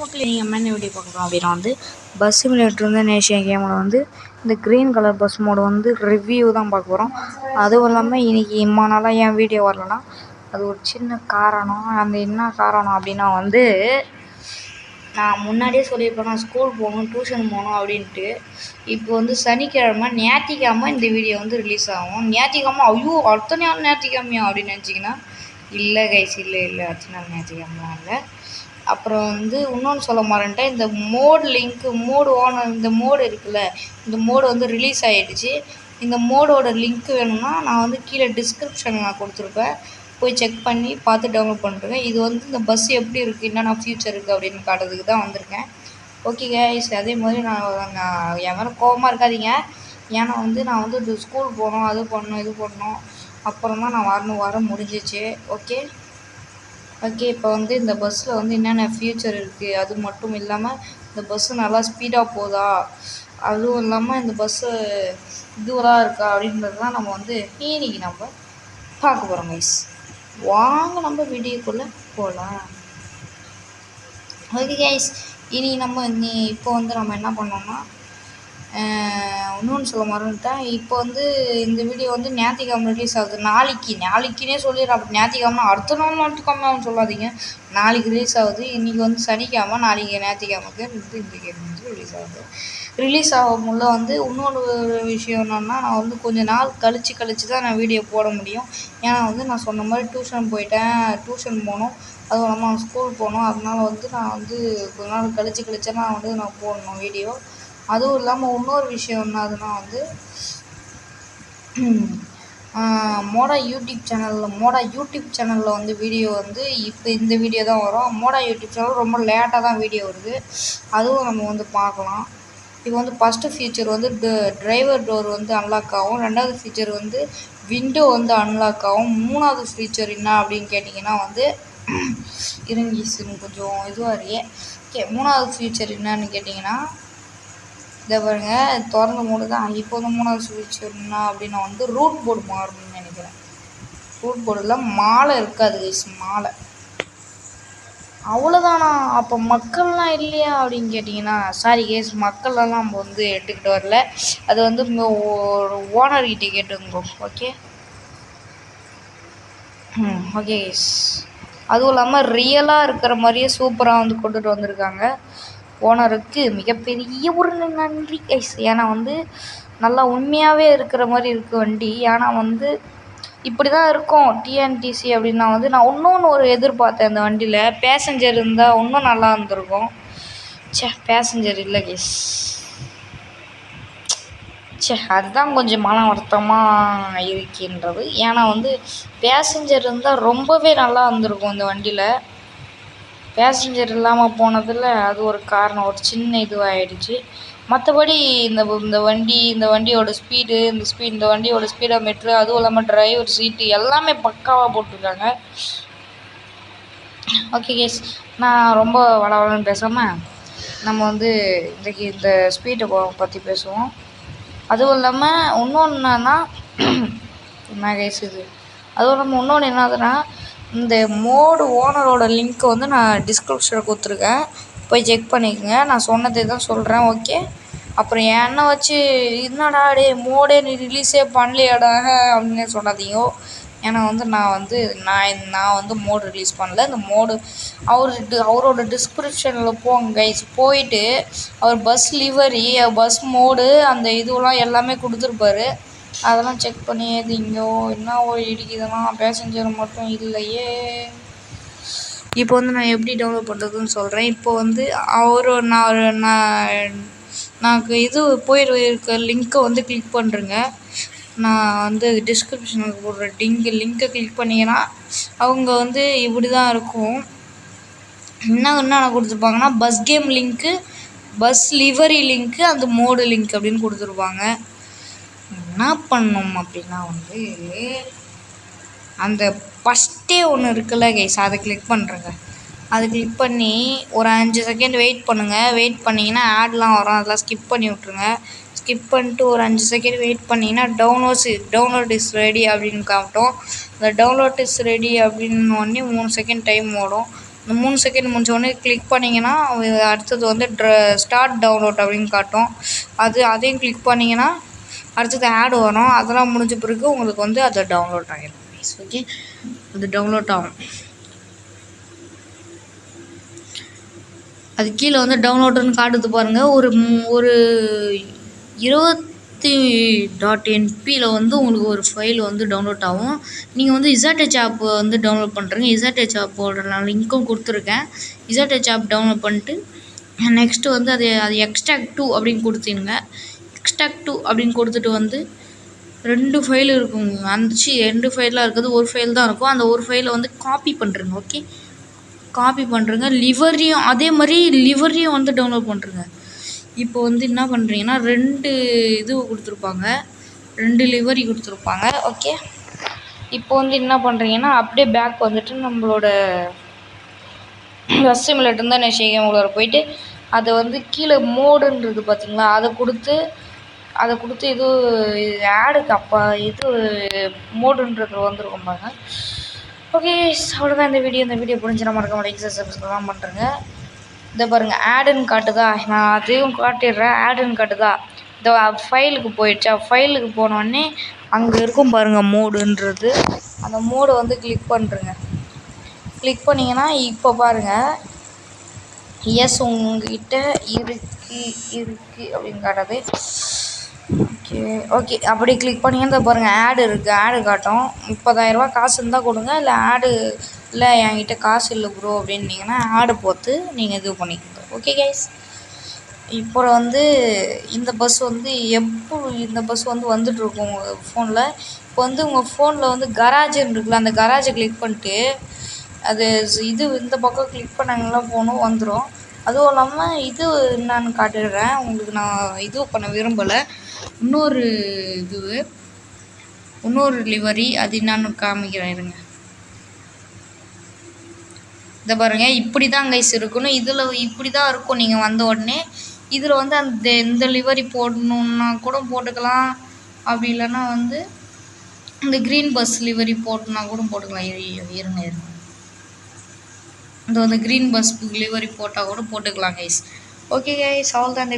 மக்கள் நீங்கள் என்ன வீடியோ பார்க்குறோம் அப்படின்னா பஸ் சிமுலேட்டர் நேஷியன் கேமில் இந்த green colour bus mode review தான் பார்க்க போகிறோம். அதுவும் இல்லாமல் இன்றைக்கி இம்மா நாளாக ஏன் வீடியோ வரலன்னா அது ஒரு சின்ன காரணம். அந்த என்ன காரணம் அப்படின்னா நான் முன்னாடியே சொல்லியிருப்பேன், நான் ஸ்கூல் போகணும், டியூஷன் போகணும் அப்படின்ட்டு. இப்போ சனிக்கிழமை ஞாயிற்றுக்கிழமை இந்த வீடியோ ரிலீஸ் ஆகும். ஞாயிற்றுக்கிழமை ஐயோ அடுத்த நாள் ஞாயிற்றுக்கிழமையா அப்படின்னு நினச்சிங்கன்னா இல்லை கைஸ், இல்லை அடுத்த நாள் ஞாயிற்றுக்கிழமைலாம் இல்லை. அப்புறம் இன்னொன்று சொல்ல மாட்டேன்ட்டேன், இந்த மோடு லிங்க்கு இந்த மோடு இருக்குல்ல, இந்த மோடு ரிலீஸ் ஆகிடுச்சு. இந்த மோடோட லிங்க் வேணும்னா நான் கீழே டிஸ்கிரிப்ஷனில் நான் கொடுத்துருப்பேன், போய் செக் பண்ணி பார்த்து டவுன்லோட் பண்ணிருக்கேன். இது இந்த பஸ் எப்படி இருக்குது, என்னென்ன ஃபியூச்சர் இருக்குது அப்படின்னு காட்டுறதுக்கு தான் வந்திருக்கேன். ஓகே கைஸ், அதே மாதிரி நான் என் மேலே கோபமாக இருக்காதீங்க. ஏன்னா நான் இது ஸ்கூல் போகணும், அது பண்ணணும், இது பண்ணணும், அப்புறம் தான் நான் வர முடிஞ்சிச்சு. ஓகே, இப்போ இந்த பஸ்ஸில் என்னென்ன ஃபியூச்சர் இருக்குது, அது மட்டும் இல்லாமல் இந்த பஸ்ஸு நல்லா ஸ்பீடாக போதா, அதுவும் இல்லாமல் இந்த பஸ்ஸு இதுவெல்லாம் இருக்கா அப்படின்றது தான் நம்ம இன்னைக்கு நம்ம பார்க்க போகிறோம் கைஸ். வாங்க நம்ம வீடியோக்குள்ளே போகலாம். ஓகே கைஸ், இப்போ நம்ம என்ன பண்ணோம்னா இன்னொன்று சொல்ல மறந்துட்டேன். இப்போ இந்த வீடியோ ஞாயிற்றுக்கிழமை ரிலீஸ் ஆகுது. நாளைக்குன்னே சொல்லிடுறேன். அப்படி ஞாயிற்றுக்கிழமை அடுத்த நாள் ஞாயிற்றுக்கிழமை சொல்லாதீங்க. நாளைக்கு ரிலீஸ் ஆகுது. இன்றைக்கி சனிக்கிழமை, நாளைக்கு ஞாயிற்றுக்கிழமைக்கு இந்த கேம் ரிலீஸ் ஆகுது. ரிலீஸ் ஆகும்போது இன்னொரு விஷயம் என்னென்னா, நான் கொஞ்சம் நாள் கழிச்சு தான் நான் வீடியோ போட முடியும். ஏன்னா நான் சொன்ன மாதிரி டியூஷன் போகணும், அதுவும் இல்லாமல் ஸ்கூல் போகணும். அதனால நான் கொஞ்ச நாள் கழிச்சு நான் போடணும் வீடியோ. அதுவும் இல்லாமல் இன்னொரு விஷயம் என்னதுன்னா மோடா யூடியூப் சேனலில் வீடியோ இப்போ இந்த வீடியோ தான் வரும். மோடா யூடியூப் சேனல் ரொம்ப லேட்டாக தான் வீடியோ வருது. அதுவும் நம்ம பார்க்கலாம். இப்போ first feature driver door unlock ஆகும். ரெண்டாவது ஃபீச்சர் விண்டோ அன்லாக் ஆகும். மூணாவது ஃபீச்சர் என்ன அப்படின்னு கேட்டிங்கன்னா கொஞ்சம் இதுவாக இருக்கே. ஓகே, மூணாவது ஃபீச்சர் என்னன்னு கேட்டிங்கன்னா இதை பாருங்க, திறந்த மூடு தான். இப்போ மூணாவது ஃபீச்சர் என்ன அப்படின்னா ரூட் போர்டு மாறணும்னு நினைக்கிறேன். ரூட் போர்டில் மாலை இருக்காது கைஸ், மாலை அவ்வளோதானா? அப்போ மக்கள்லாம் இல்லையா அப்படின்னு கேட்டிங்கன்னா சாரி கேஸ், மக்கள்லாம் நம்ம எடுத்துக்கிட்டு வரல. அது ஓனர்கிட்ட கேட்டுங்க. ஓகே ஓகே கேஸ், அதுவும் இல்லாமல் ரியலாக இருக்கிற மாதிரியே சூப்பராக கொண்டுட்டு வந்திருக்காங்க. ஓனருக்கு மிகப்பெரிய ஒரு நன்றி கைஸ். ஏன்னா நல்லா உண்மையாகவே இருக்கிற மாதிரி இருக்குது வண்டி. ஏன்னா இப்படி தான் இருக்கும் டிஎன்டிசி அப்படின்னா நான் இன்னொன்று ஒரு எதிர்பார்த்தேன். அந்த வண்டியில் பேசஞ்சர் இருந்தால் இன்னும் நல்லா இருந்திருக்கும். பேசஞ்சர் இல்லை கைஸ், அதுதான் கொஞ்சம் மன வருத்தமாக இருக்கின்றது. ஏன்னா பேசஞ்சர் இருந்தால் ரொம்பவே நல்லா இருந்திருக்கும் இந்த வண்டியில். பேசஞ்சர் இல்லாமல் போனதில் அது ஒரு காரணம், ஒரு சின்ன இதுவாகிடுச்சு. மற்றபடி இந்த வண்டியோட ஸ்பீடு, இந்த வண்டியோட ஸ்பீடோமீட்ரு, அதுவும் இல்லாமல் டிரைவர் சீட்டு எல்லாமே பக்காவாக போட்டிருக்காங்க. ஓகே கேஸ், நான் ரொம்ப வளவலன்னு பேசாமல் நம்ம இன்றைக்கி இந்த ஸ்பீடை பற்றி பேசுவோம். அதுவும் இல்லாமல் இன்னொன்று என்னன்னா என்ன கேஸ் இது, அதுவும் இல்லாமல் இன்னொன்று என்னதுன்னா இந்த மோடு ஓனரோட லிங்க்கை நான் டிஸ்கிரிப்ஷனில் கொடுத்துருக்கேன், போய் செக் பண்ணிக்கோங்க. நான் சொன்னதே தான் சொல்கிறேன். ஓகே, அப்புறம் என்னை வச்சு என்னடா டே மோடே நீ ரிலீஸே பண்ணலையாடா அப்படின்னு சொல்லாதீங்க. ஏன்னா நான் மோடு ரிலீஸ் பண்ணல. இந்த மோடு அவரோட டிஸ்கிரிப்ஷனில் போங்க கைஸ், போயிட்டு அவர் பஸ் லிவரி, பஸ் மோடு, அந்த இதுவெல்லாம் எல்லாமே கொடுத்துருப்பாரு. அதெல்லாம் செக் பண்ணி ஏதிங்கோ. என்ன ஒரு இடிக்குதுன்னா பேசஞ்சர் மட்டும் இல்லையே. இப்போ நான் எப்படி டவுன்லோட் பண்ணுறதுன்னு சொல்கிறேன். இப்போ நான் இது போயிருக்க லிங்க்கை கிளிக் பண்ணுறேங்க. நான் டிஸ்கிரிப்ஷனுக்கு போடுற லிங்க்கை கிளிக் பண்ணிங்கன்னா அவங்க இப்படி தான் இருக்கும். என்ன கொடுத்துருப்பாங்கன்னா பஸ் கேம் லிங்க்கு, பஸ் லிவரி லிங்க்கு, அந்த மோடு லிங்க் அப்படின்னு கொடுத்துருப்பாங்க. என்ன பண்ணணும் அப்படின்னா அந்த ஃபஸ்ட்டே ஒன்று இருக்குல்ல கைஸ், அதை கிளிக் பண்ணுறேங்க. அதை கிளிக் பண்ணி ஒரு 5 செகண்ட் வெயிட் பண்ணுங்கள். வெயிட் பண்ணிங்கன்னா ஆட்லாம் வரும், அதெல்லாம் ஸ்கிப் பண்ணி விட்ருங்க. ஸ்கிப் பண்ணிட்டு ஒரு 5 செகண்ட் வெயிட் பண்ணிங்கன்னா டவுன்லோட் இஸ் ரெடி அப்படின்னு காட்டும். இந்த டவுன்லோட் இஸ் ரெடி அப்படின்னு 3 செகண்ட் டைம் ஓடும். இந்த 3 செகண்ட் முடிஞ்ச உடனே கிளிக் பண்ணிங்கன்னா அடுத்தது வந்து ஸ்டார்ட் டவுன்லோட் அப்படின்னு காட்டும். அதையும் கிளிக் பண்ணிங்கன்னா அடுத்தது ஆட் வரும். அதெல்லாம் முடிஞ்ச பிறகு உங்களுக்கு வந்து அது டவுன்லோட் ஆகிடும். ஓகே, அது டவுன்லோட் ஆகும். அது கீழே வந்து டவுன்லோடுன்னு காட்டுது பாருங்கள். ஒரு 20.NPயில் வந்து உங்களுக்கு ஒரு ஃபைல் வந்து டவுன்லோட் ஆகும். நீங்கள் வந்து இசட்ஹெச் ஆப் வந்து டவுன்லோட் பண்ணுறீங்க. இசட்ஹெச் ஆப்போட நான் லிங்க்கும் கொடுத்துருக்கேன். இசட்ஹெச் ஆப் டவுன்லோட் பண்ணிட்டு நெக்ஸ்ட்டு வந்து அது எக்ஸ்ட்ராக்ட் 2 அப்படின்னு கொடுத்தீங்க. எக்ஸ்ட்ராக்ட் 2 அப்படின்னு கொடுத்துட்டு வந்து 2 ஃபைல் இருக்குங்க. 2 ஃபைலாக இருக்குது. ஒரு ஃபைல் தான் இருக்கும். அந்த ஒரு ஃபைலை வந்து காப்பி பண்ணுறேங்க. ஓகே, காப்பி பண்ணுறேங்க. லிவரையும் அதே மாதிரி லிவரையும் வந்து டவுன்லோட் பண்ணுறேங்க. இப்போ வந்து என்ன பண்ணுறீங்கன்னா 2 இது கொடுத்துருப்பாங்க, 2 லிவரி கொடுத்துருப்பாங்க. ஓகே, இப்போ வந்து என்ன பண்ணுறீங்கன்னா அப்படியே பேக் வந்துட்டு நம்மளோட சிமுலேட்டர் தான் நெஷேகம் உள்ளார போயிட்டு அதை வந்து கீழே மோடுன்றது பார்த்தீங்களா, அதை கொடுத்து இது ஆடுக்கு இது மோடுன்றது வந்துருக்கும் பாருங்க. ஓகே, அவ்வளோதான் இந்த வீடியோ புரிஞ்சுனா மறக்காம லைக் சப்ஸ்கிரைப் பண்ணுறேங்க. இதை பாருங்கள், ஆடுன்னு காட்டுதா, நான் அதையும் காட்டிடுறேன். ஆடுன்னு காட்டுதா, இந்த ஃபைலுக்கு போயிடுச்சா, ஃபைலுக்கு போனோடனே அங்கே இருக்கும் பாருங்கள் மோடுன்றது, அந்த மோடை வந்து கிளிக் பண்ணுறேங்க. கிளிக் பண்ணிங்கன்னா இப்போ பாருங்கள், எஸ் உங்ககிட்ட இருக்குது அப்படின்னு காட்டாது. ஓகே அப்படி கிளிக் பண்ணிங்கன்னா பாருங்கள் ஆடு இருக்குது. ஆடு காட்டும். 30,000 காசு இருந்தால் கொடுங்க, இல்லை ஆடு இல்லை என்கிட்ட காசு இல்லை ப்ரோ அப்படின்னீங்கன்னா ஆடு போட்டு நீங்கள் இது பண்ணிக்கோங்க. ஓகே கைஸ், இப்போ வந்து இந்த பஸ் வந்து வந்துட்டுருக்கும் உங்கள் ஃபோனில். இப்போ வந்து உங்கள் ஃபோனில் வந்து கராஜுன்னு இருக்குல்ல, அந்த கராஜை கிளிக் பண்ணிட்டு அது இந்த பக்கம் கிளிக் பண்ணாங்கன்னா ஃபோனும் வந்துடும். அதுவும் இல்லாமல் இது என்னான்னு காட்டிடுறேன் உங்களுக்கு. நான் இது பண்ண விரும்பலை. இன்னொரு லிவரி அது என்னான்னு காமிக்கிறேன் இருங்க. இதை பாருங்கள், இப்படி தான் கைஸ் இருக்கணும். இதில் இப்படி தான் இருக்கும் நீங்கள் வந்த உடனே. இதில் வந்து இந்த லிவரி போடணுன்னா கூட போட்டுக்கலாம். அப்படி இல்லைன்னா வந்து இந்த க்ரீன் பஸ் லிவரி போடணுன்னா கூட போட்டுக்கலாம். இருங்க இந்த வந்து க்ரீன் பஸ் லிவரி போட்டால் கூட போட்டுக்கலாம் கைஸ். ஓகே கைஸ், அவ்வளோதான் இந்த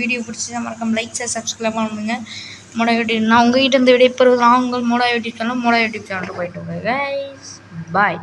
வீடியோ பிடிச்சா மறக்காம லைக் சப்ஸ்கிரைப் பண்ணுங்க. மோடா யூடியூப் நான் உங்கள்கிட்ட இந்த விடைபெறுவது நான் உங்கள் மோடா யூடியூப் சேனல் போயிட்டு கைஸ். பாய்.